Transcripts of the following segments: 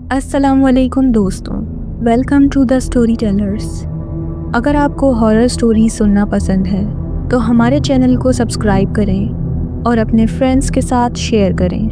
السلام علیکم دوستوں، welcome to the story tellers. اگر آپ کو ہارر سٹوری سننا پسند ہے تو ہمارے چینل کو سبسکرائب کریں اور اپنے فرینڈس کے ساتھ شیئر کریں۔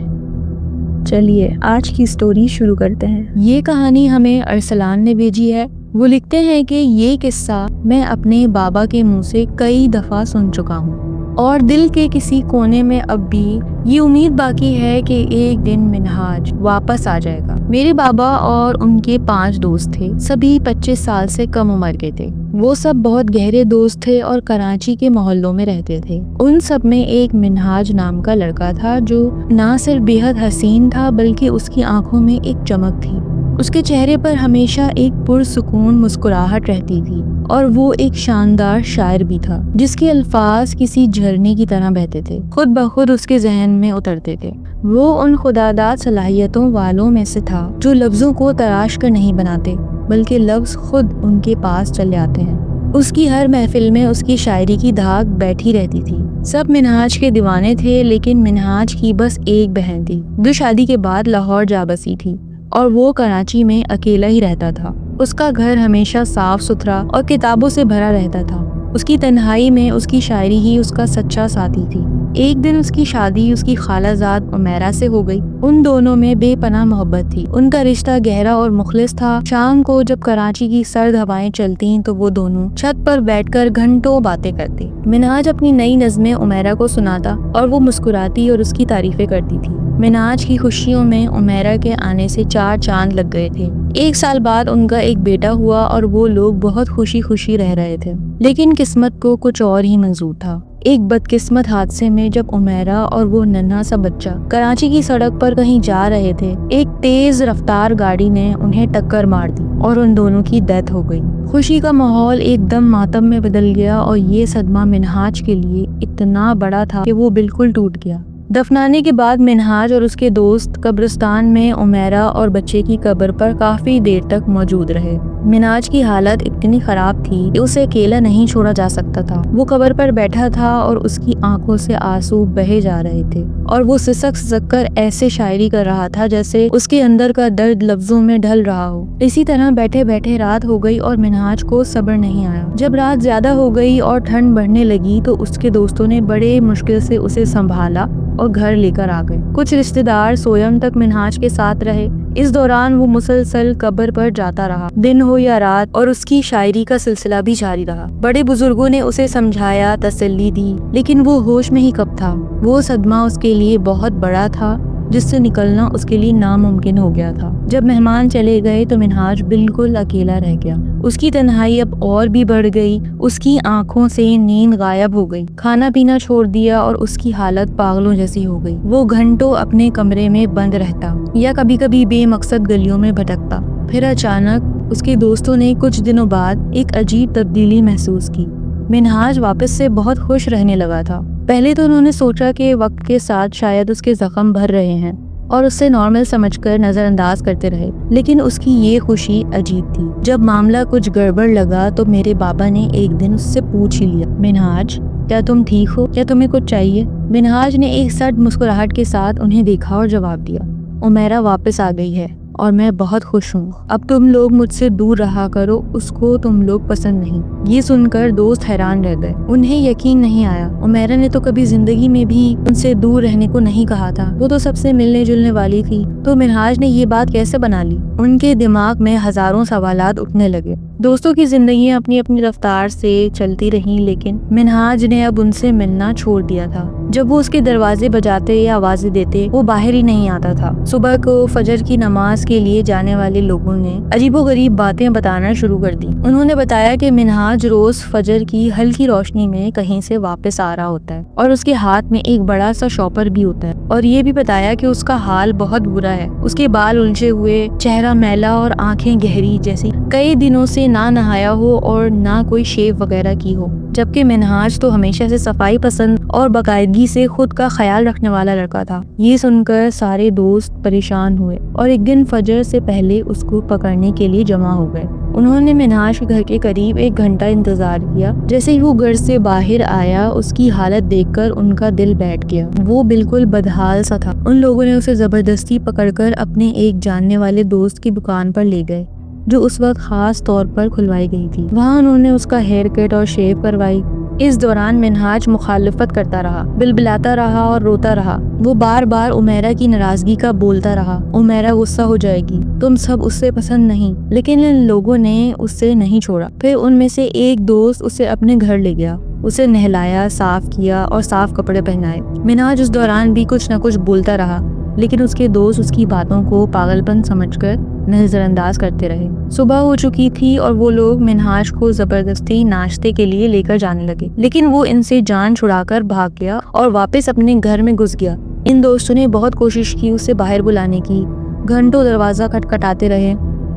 چلیے آج کی سٹوری شروع کرتے ہیں۔ یہ کہانی ہمیں ارسلان نے بھیجی ہے۔ وہ لکھتے ہیں کہ یہ قصہ میں اپنے بابا کے منہ سے کئی دفعہ سن چکا ہوں اور دل کے کسی کونے میں اب بھی یہ امید باقی ہے کہ ایک دن منہاج واپس آ جائے گا۔ میرے بابا اور ان کے 5 دوست تھے، سبھی 25 سال سے کم عمر کے تھے۔ وہ سب بہت گہرے دوست تھے اور کراچی کے محلوں میں رہتے تھے۔ ان سب میں ایک منہاج نام کا لڑکا تھا جو نہ صرف بے حد حسین تھا بلکہ اس کی آنکھوں میں ایک چمک تھی۔ اس کے چہرے پر ہمیشہ ایک پرسکون مسکراہٹ رہتی تھی اور وہ ایک شاندار شاعر بھی تھا جس کے الفاظ کسی جھرنے کی طرح بہتے تھے، خود بخود اس کے ذہن میں اترتے تھے۔ وہ ان خداداد صلاحیتوں والوں میں سے تھا جو لفظوں کو تراش کر نہیں بناتے بلکہ لفظ خود ان کے پاس چلے آتے ہیں۔ اس کی ہر محفل میں اس کی شاعری کی دھاک بیٹھی رہتی تھی۔ سب منہاج کے دیوانے تھے لیکن منہاج کی بس ایک بہن تھی جو شادی کے بعد لاہور جا بسی تھی اور وہ کراچی میں اکیلا ہی رہتا تھا۔ اس کا گھر ہمیشہ صاف ستھرا اور کتابوں سے بھرا رہتا تھا۔ اس کی تنہائی میں اس کی شاعری ہی اس کا سچا ساتھی تھی۔ ایک دن اس کی شادی اس کی خالہ زاد عمیرہ سے ہو گئی۔ ان دونوں میں بے پناہ محبت تھی، ان کا رشتہ گہرا اور مخلص تھا۔ شام کو جب کراچی کی سرد ہوائیں چلتیں تو وہ دونوں چھت پر بیٹھ کر گھنٹوں باتیں کرتے۔ منہاج اپنی نئی نظمیں عمیرہ کو سناتا اور وہ مسکراتی اور اس کی تعریفیں کرتی تھی۔ منہاج کی خوشیوں میں عمیرہ کے آنے سے 4 چاند لگ گئے تھے۔ 1 سال بعد ان کا ایک بیٹا ہوا اور وہ لوگ بہت خوشی خوشی رہ رہے تھے، لیکن قسمت کو کچھ اور ہی منظور تھا۔ ایک بدقسمت حادثے میں جب عمیرہ اور وہ ننھا سا بچہ کراچی کی سڑک پر کہیں جا رہے تھے، ایک تیز رفتار گاڑی نے انہیں ٹکر مار دی اور ان دونوں کی ڈیتھ ہو گئی۔ خوشی کا ماحول ایک دم ماتم میں بدل گیا اور یہ صدمہ منہاج کے لیے اتنا بڑا تھا کہ وہ بالکل ٹوٹ گیا۔ دفنانے کے بعد منہاج اور اس کے دوست قبرستان میں عمیرہ اور بچے کی قبر پر کافی دیر تک موجود رہے۔ منہاج کی حالت اتنی خراب تھی کہ اسے اکیلا نہیں چھوڑا جا سکتا تھا۔ وہ قبر پر بیٹھا تھا اور اس کی آنکھوں سے آنسو بہے جا رہے تھے اور وہ سسک سسک کر ایسے شاعری کر رہا تھا جیسے اس کے اندر کا درد لفظوں میں ڈھل رہا ہو۔ اسی طرح بیٹھے بیٹھے رات ہو گئی اور منہاج کو صبر نہیں آیا۔ جب رات زیادہ ہو گئی اور ٹھنڈ بڑھنے لگی تو اس کے دوستوں نے بڑے مشکل سے اسے سنبھالا اور گھر لے کر آ گئے۔ کچھ رشتہ دار سویم تک منہاج کے ساتھ رہے۔ اس دوران وہ مسلسل قبر پر جاتا رہا، دن ہو یا رات، اور اس کی شاعری کا سلسلہ بھی جاری رہا۔ بڑے بزرگوں نے اسے سمجھایا، تسلی دی، لیکن وہ ہوش میں ہی کب تھا۔ وہ صدمہ اس کے لیے بہت بڑا تھا جس سے نکلنا اس کے لیے ناممکن ہو گیا تھا۔ جب مہمان چلے گئے تو منہاج بالکل اکیلا رہ گیا۔ اس کی تنہائی اب اور بھی بڑھ گئی، اس کی آنکھوں سے نیند غائب ہو گئی، کھانا پینا چھوڑ دیا اور اس کی حالت پاگلوں جیسی ہو گئی۔ وہ گھنٹوں اپنے کمرے میں بند رہتا یا کبھی کبھی بے مقصد گلیوں میں بھٹکتا۔ پھر اچانک اس کے دوستوں نے کچھ دنوں بعد ایک عجیب تبدیلی محسوس کی۔ منہاج واپس سے بہت خوش رہنے لگا تھا۔ پہلے تو انہوں نے سوچا کہ وقت کے ساتھ شاید اس کے زخم بھر رہے ہیں اور اسے نارمل سمجھ کر نظر انداز کرتے رہے، لیکن اس کی یہ خوشی عجیب تھی۔ جب معاملہ کچھ گڑبڑ لگا تو میرے بابا نے ایک دن اس سے پوچھ ہی لیا، منہاج کیا تم ٹھیک ہو؟ کیا تمہیں کچھ چاہیے؟ منہاج نے ایک سرد مسکراہٹ کے ساتھ انہیں دیکھا اور جواب دیا، عمیرہ واپس آ گئی ہے اور میں بہت خوش ہوں۔ اب تم لوگ مجھ سے دور رہا کرو، اس کو تم لوگ پسند نہیں۔ یہ سن کر دوست حیران رہ گئے، انہیں یقین نہیں آیا۔ عمیرہ نے تو کبھی زندگی میں بھی ان سے دور رہنے کو نہیں کہا تھا، وہ تو سب سے ملنے جلنے والی تھی، تو منہاج نے یہ بات کیسے بنا لی؟ ان کے دماغ میں ہزاروں سوالات اٹھنے لگے۔ دوستوں کی زندگیاں اپنی اپنی رفتار سے چلتی رہیں، لیکن منہاج نے اب ان سے ملنا چھوڑ دیا تھا۔ جب وہ اس کے دروازے بجاتے یا آوازیں دیتے وہ باہر ہی نہیں آتا تھا۔ صبح کو فجر کی نماز کے لیے جانے والے لوگوں نے عجیب و غریب باتیں بتانا شروع کر دی۔ انہوں نے بتایا کہ منہاج روز فجر کی ہلکی روشنی میں کہیں سے واپس آ رہا ہوتا ہے اور اس کے ہاتھ میں ایک بڑا سا شاپر بھی ہوتا ہے، اور یہ بھی بتایا کہ اس کا حال بہت برا ہے، اس کے بال الجھے ہوئے، چہرہ میلا اور آنکھیں گہری جیسی، کئی دنوں سے نہ نہایا ہو اور نہ کوئی شیو وغیرہ کی ہو، جبکہ منہاج تو ہمیشہ سے صفائی پسند اور باقاعدگی سے خود کا خیال رکھنے والا لڑکا تھا۔ یہ سن کر سارے دوست پریشان ہوئے اور ایک دن فجر سے پہلے اس کو پکڑنے کے لیے جمع ہو گئے۔ انہوں نے منہاج کے گھر کے قریب 1 گھنٹہ انتظار کیا۔ جیسے ہی وہ گھر سے باہر آیا اس کی حالت دیکھ کر ان کا دل بیٹھ گیا۔ وہ بالکل بدحال سا تھا۔ ان لوگوں نے اسے زبردستی پکڑ کر اپنے ایک جاننے والے دوست کی دکان پر لے گئے جو اس وقت خاص طور پر کھلوائی گئی تھی۔ وہاں انہوں نے اس کا ہیئر کٹ اور شیو کروائی۔ اس دوران منہاج مخالفت کرتا رہا، بلبلاتا رہا اور روتا رہا۔ وہ بار بار عمیرہ کی ناراضگی کا بولتا رہا۔ عمیرہ غصہ ہو جائے گی، تم سب اس سے پسند نہیں۔ لیکن ان لوگوں نے اس سے نہیں چھوڑا۔ پھر ان میں سے ایک دوست اسے اپنے گھر لے گیا، اسے نہلایا، صاف کیا اور صاف کپڑے پہنائے۔ منہاج اس دوران بھی کچھ نہ کچھ بولتا رہا، لیکن اس کے دوست اس کی باتوں کو پاگل پن سمجھ کر نظر انداز کرتے رہے۔ صبح ہو چکی تھی اور وہ لوگ منہاج کو زبردستی ناشتے کے لیے لے کر جانے لگے، لیکن وہ ان سے جان چھڑا کر بھاگ گیا اور واپس اپنے گھر میں گھس گیا۔ ان دوستوں نے بہت کوشش کی اسے باہر بلانے کی، گھنٹوں دروازہ کھٹکھٹاتے رہے،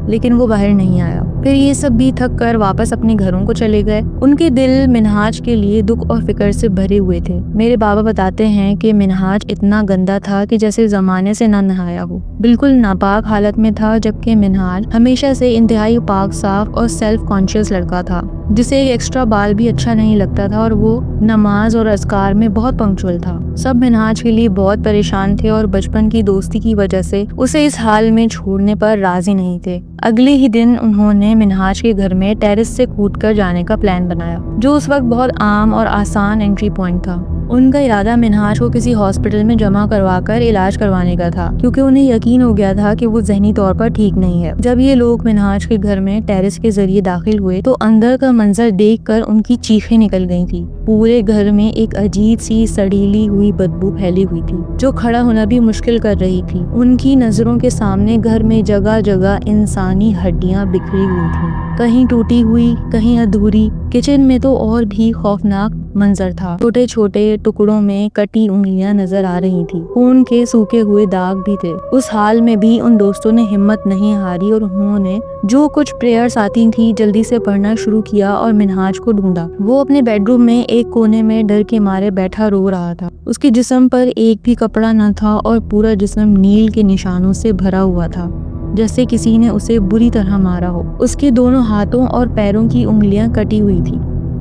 لیکن وہ باہر نہیں آیا۔ پھر یہ سب بھی تھک کر واپس اپنے گھروں کو چلے گئے۔ ان کے دل منہاج کے لیے دکھ اور فکر سے بھرے ہوئے تھے۔ میرے بابا بتاتے ہیں کہ منہاج اتنا گندا تھا کہ جیسے زمانے سے نہ نہایا ہو، بالکل ناپاک حالت میں تھا، جبکہ منہاج ہمیشہ سے انتہائی پاک صاف اور سیلف کانشیس لڑکا تھا جسے ایک ایکسٹرا بال بھی اچھا نہیں لگتا تھا، اور وہ نماز اور اذکار میں بہت پنکچوئل تھا۔ سب منہاج کے لیے بہت پریشان تھے اور بچپن کی دوستی کی وجہ سے اسے اس حال میں چھوڑنے پر راضی نہیں تھے۔ اگلے ہی دن انہوں نے منہاج کے گھر میں ٹیرس سے کود کر جانے کا پلان بنایا، جو اس وقت بہت عام اور آسان انٹری پوائنٹ تھا۔ ان کا ارادہ منہاج کو کسی ہاسپٹل میں جمع کروا کر علاج کروانے کا تھا، کیونکہ انہیں یقین ہو گیا تھا کہ وہ ذہنی طور پر ٹھیک نہیں ہے۔ جب یہ لوگ منہاج کے گھر میں ٹیرس کے ذریعے داخل ہوئے تو اندر کا منظر دیکھ کر ان کی چیخیں نکل گئی تھی۔ پورے گھر میں ایک عجیب سی سڑیلی ہوئی بدبو پھیلی ہوئی تھی جو کھڑا ہونا بھی مشکل کر رہی تھی۔ ان کی نظروں کے سامنے گھر میں جگہ جگہ انسانی ہڈیاں بکھری ہوئی تھیں، کہیں ٹوٹی ہوئی، کہیں ادھوری۔ کچن میں تو اور بھی خوفناک منظر تھا، چھوٹے چھوٹے ٹکڑوں میں کٹی انگلیاں نظر آ رہی تھی، خون کے سوکھے ہوئے داغ بھی تھے۔ اس حال میں بھی ان دوستوں نے ہمت نہیں ہاری اور انہوں نے جو کچھ پریئرز آتی تھی جلدی سے پڑھنا شروع کیا اور منہاج کو ڈھونڈا۔ وہ اپنے بیڈ روم میں ایک کونے میں ڈر کے مارے بیٹھا رو رہا تھا۔ اس کے جسم پر ایک بھی کپڑا نہ تھا اور پورا جسم نیل کے نشانوں سے بھرا ہوا تھا، جیسے کسی نے اسے بری طرح مارا ہو۔ اس کے دونوں ہاتھوں اور پیروں کی انگلیاں کٹی ہوئی تھی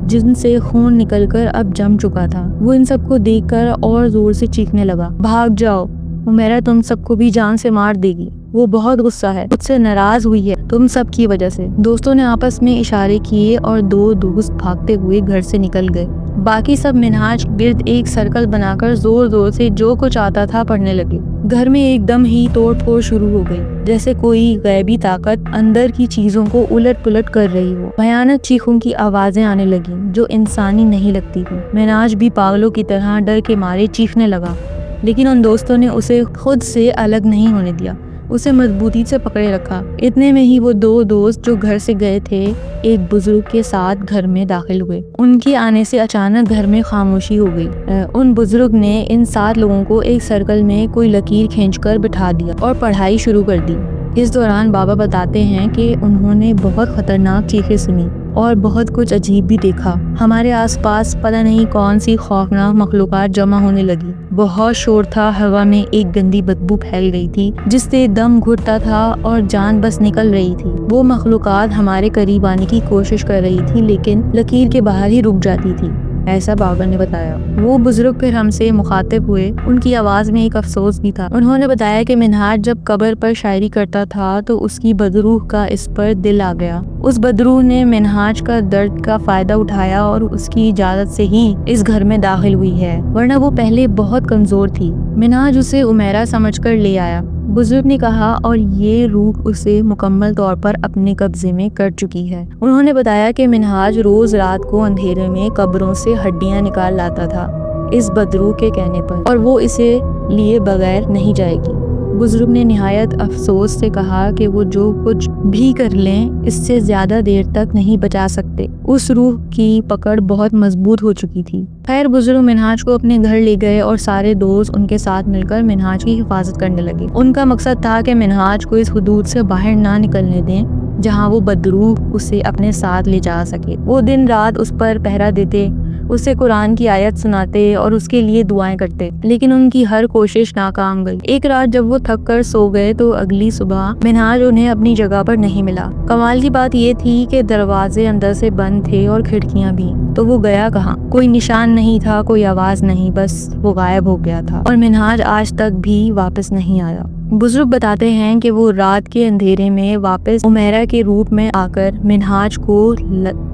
جن سے خون نکل کر اب جم چکا تھا۔ وہ ان سب کو دیکھ کر اور زور سے چیخنے لگا، بھاگ جاؤ، عمیرہ تم سب کو بھی جان سے مار دے گی، وہ بہت غصہ ہے، مجھ سے ناراض ہوئی ہے تم سب کی وجہ سے۔ دوستوں نے آپس میں اشارے کیے اور دو دوست بھاگتے ہوئے گھر سے نکل گئے۔ باقی سب منہاج گرد ایک سرکل بنا کر زور زور سے جو کچھ آتا تھا پڑھنے لگے۔ گھر میں ایک دم ہی توڑ پھوڑ شروع ہو گئی، جیسے کوئی غیبی طاقت اندر کی چیزوں کو الٹ پلٹ کر رہی ہو۔ بھیانک چیخوں کی آوازیں آنے لگیں جو انسانی نہیں لگتی تھی۔ منہاج بھی پاگلوں کی طرح ڈر کے مارے چیخنے لگا، لیکن ان دوستوں نے اسے خود سے الگ نہیں ہونے دیا، اسے مضبوطی سے پکڑے رکھا۔ اتنے میں ہی وہ دو دوست جو گھر سے گئے تھے ایک بزرگ کے ساتھ گھر میں داخل ہوئے۔ ان کے آنے سے اچانک گھر میں خاموشی ہو گئی۔ ان بزرگ نے ان 7 لوگوں کو ایک سرکل میں کوئی لکیر کھینچ کر بٹھا دیا اور پڑھائی شروع کر دی۔ اس دوران بابا بتاتے ہیں کہ انہوں نے بہت خطرناک چیخیں سنی اور بہت کچھ عجیب بھی دیکھا۔ ہمارے آس پاس پتہ نہیں کون سی خوفناک مخلوقات جمع ہونے لگی۔ بہت شور تھا، ہوا میں ایک گندی بدبو پھیل گئی تھی جس سے دم گھٹتا تھا اور جان بس نکل رہی تھی۔ وہ مخلوقات ہمارے قریب آنے کی کوشش کر رہی تھی لیکن لکیر کے باہر ہی رک جاتی تھی، ایسا بابا نے بتایا۔ وہ بزرگ پھر ہم سے مخاطب ہوئے، ان کی آواز میں ایک افسوس بھی تھا۔ انہوں نے بتایا کہ منہاج جب قبر پر شاعری کرتا تھا تو اس کی بدروح کا اس پر دل آ گیا۔ اس بدروح نے منہاج کا درد کا فائدہ اٹھایا اور اس کی اجازت سے ہی اس گھر میں داخل ہوئی ہے، ورنہ وہ پہلے بہت کمزور تھی۔ منہاج اسے عمیرہ سمجھ کر لے آیا، بزرگ نے کہا، اور یہ روح اسے مکمل طور پر اپنے قبضے میں کر چکی ہے۔ انہوں نے بتایا کہ منہاج روز رات کو اندھیرے میں قبروں سے ہڈیاں نکال لاتا تھا اس بدروح کے کہنے پر، اور وہ اسے لیے بغیر نہیں جائے گی۔ بزرگ نے نہایت افسوس سے کہا کہ وہ جو کچھ بھی کر لیں اس سے زیادہ دیر تک نہیں بچا سکتے، اس روح کی پکڑ بہت مضبوط ہو چکی تھی۔ خیر، بزرگ منہاج کو اپنے گھر لے گئے اور سارے دوست ان کے ساتھ مل کر منہاج کی حفاظت کرنے لگے۔ ان کا مقصد تھا کہ منہاج کو اس حدود سے باہر نہ نکلنے دیں جہاں وہ بدروح اسے اپنے ساتھ لے جا سکے۔ وہ دن رات اس پر پہرا دیتے، اسے قرآن کی آیت سناتے اور اس کے لیے دعائیں کرتے، لیکن ان کی ہر کوشش ناکام گئی۔ ایک رات جب وہ تھک کر سو گئے تو اگلی صبح منہاج انہیں اپنی جگہ پر نہیں ملا۔ کمال کی بات یہ تھی کہ دروازے اندر سے بند تھے اور کھڑکیاں بھی، تو وہ گیا کہاں؟ کوئی نشان نہیں تھا، کوئی آواز نہیں، بس وہ غائب ہو گیا تھا، اور منہاج آج تک بھی واپس نہیں آیا۔ بزرگ بتاتے ہیں کہ وہ رات کے اندھیرے میں واپس عمیرہ کے روپ میں آ کر منہاج کو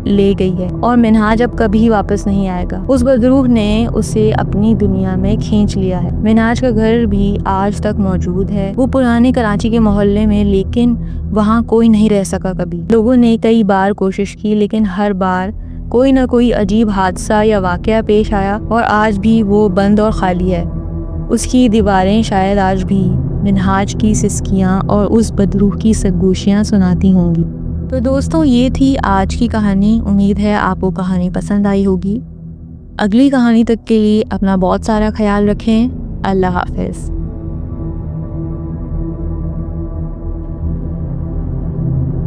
لے گئی ہے، اور منہاج اب کبھی واپس نہیں آئے گا۔ اس بدروح نے اسے اپنی دنیا میں کھینچ لیا ہے۔ منہاج کا گھر بھی آج تک موجود ہے، وہ پرانے کراچی کے محلے میں، لیکن وہاں کوئی نہیں رہ سکا کبھی۔ لوگوں نے کئی بار کوشش کی، لیکن ہر بار کوئی نہ کوئی عجیب حادثہ یا واقعہ پیش آیا، اور آج بھی وہ بند اور خالی ہے۔ اس کی دیواریں شاید آج بھی منہاج کی سسکیاں اور اس بدروح کی سرگوشیاں سناتی ہوں گی۔ تو دوستوں، یہ تھی آج کی کہانی۔ امید ہے آپ کو کہانی پسند آئی ہوگی۔ اگلی کہانی تک کے لیے اپنا بہت سارا خیال رکھیں۔ اللہ حافظ۔